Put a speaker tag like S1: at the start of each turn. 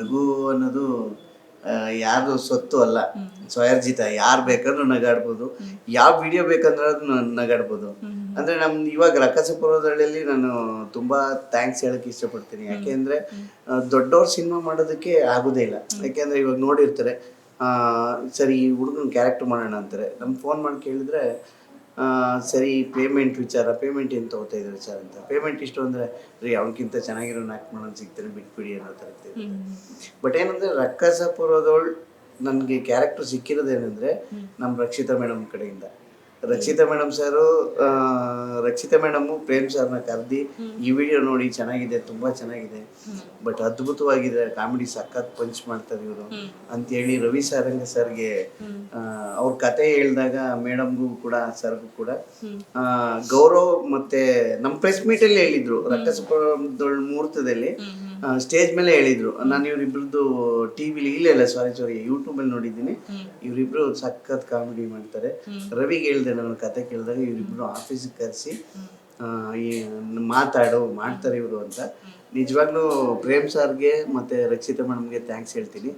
S1: ನಗು ಅನ್ನೋದು ಯಾರು ಸೊತ್ತು ಅಲ್ಲ, ಸ್ವಯರ್ಜಿತ. ಯಾರು ಬೇಕಾದ್ರೂ ನಗಾಡ್ಬೋದು, ಯಾವ ವಿಡಿಯೋ ಬೇಕಂದ್ರೆ ನಗಾಡ್ಬೋದು. ಅಂದರೆ ನಮ್ದು ಇವಾಗ ರಕ್ಕಸಪುರದಳ್ಳಿಯಲ್ಲಿ ನಾನು ತುಂಬ ಥ್ಯಾಂಕ್ಸ್ ಹೇಳೋಕ್ಕೆ ಇಷ್ಟಪಡ್ತೀನಿ. ಯಾಕೆಂದರೆ ದೊಡ್ಡವ್ರ ಸಿನಿಮಾ ಮಾಡೋದಕ್ಕೆ ಆಗೋದೇ ಇಲ್ಲ. ಯಾಕೆಂದರೆ ಇವಾಗ ನೋಡಿರ್ತಾರೆ, ಸರಿ ಈ ಹುಡುಗನ ಕ್ಯಾರೆಕ್ಟರ್ ಮಾಡೋಣ ಅಂತಾರೆ. ನಮ್ಗೆ ಫೋನ್ ಮಾಡಿ ಕೇಳಿದ್ರೆ ಸರಿ ಪೇಮೆಂಟ್ ಪೇಮೆಂಟ್ ಏನು ತೊಗೋತಾ ಇದ್ದಾರೆ ಸರ್ ಅಂತ. ಪೇಮೆಂಟ್ ಇಷ್ಟು ಅಂದರೆ ರೀ ಅವ್ನಿಗಿಂತ ಚೆನ್ನಾಗಿರೋ ಆ್ಯಕ್ಟ್ ಮಾಡೋದು ಸಿಗ್ತಾರೆ, ಬಿಟ್ಬಿಡಿ ಅನ್ನೋ ಥರ ಇರ್ತೀವಿ. ಬಟ್ ಏನಂದರೆ ರಕ್ಕಸಪುರದವಳು ನನಗೆ ಕ್ಯಾರೆಕ್ಟರ್ ಸಿಕ್ಕಿರೋದೇನೆಂದರೆ ನಮ್ಮ ರಕ್ಷಿತಾ ಮೇಡಮ್ ಕಡೆಯಿಂದ. ರಕ್ಷಿತಾ ಮೇಡಮ್ಮು ಪ್ರೇಮ್ ಸರ್ನ ಕರೆದಿ ಈ ವಿಡಿಯೋ ನೋಡಿ ಚೆನ್ನಾಗಿದೆ, ತುಂಬ ಚೆನ್ನಾಗಿದೆ, ಬಟ್ ಅದ್ಭುತವಾಗಿದೆ, ಕಾಮಿಡಿ ಸಖತ್ ಪಂಚ್ ಮಾಡ್ತಾರೆ ಇವರು ಅಂತೇಳಿ ರವಿ ಸಾರಂಗ ಸರ್ಗೆ ಅವ್ರ ಕತೆ ಹೇಳಿದಾಗ ಮೇಡಮ್ಗೂ ಕೂಡ ಸರ್ಗೂ ಕೂಡ ಗೌರವ್ ಮತ್ತೆ ನಮ್ಮ ಪ್ರೆಸ್ ಮೀಟಲ್ಲಿ ಹೇಳಿದ್ರು. ರಕ್ಕಸಪುರದೊಳ್ ಮುಹೂರ್ತದಲ್ಲಿ ಸ್ಟೇಜ್ ಮೇಲೆ ಹೇಳಿದ್ರು. ನಾನು ಇವರಿಬ್ರದ್ದು ಟಿವಿಲಿ ಇಲ್ಲ ಸಾರಿ ಯೂಟ್ಯೂಬಲ್ಲಿ ನೋಡಿದ್ದೀನಿ. ಇವರಿಬ್ರು ಸಖತ್ ಕಾಮಿಡಿ ಮಾಡ್ತಾರೆ. ರವಿಗೆ ಹೇಳಿದೆ ನಾನು ಕತೆ ಕೇಳಿದಾಗ, ಇವರಿಬ್ರು ಆಫೀಸಿಗೆ ಕರೆಸಿ ಮಾಡ್ತಾರೆ ಇವರು ಅಂತ. ನಿಜವಾಗ್ಲೂ ಪ್ರೇಮ್ ಸರ್ಗೆ ಮತ್ತು ರಕ್ಷಿತಾ ಮೇಡಮ್ಗೆ ಥ್ಯಾಂಕ್ಸ್ ಹೇಳ್ತೀನಿ.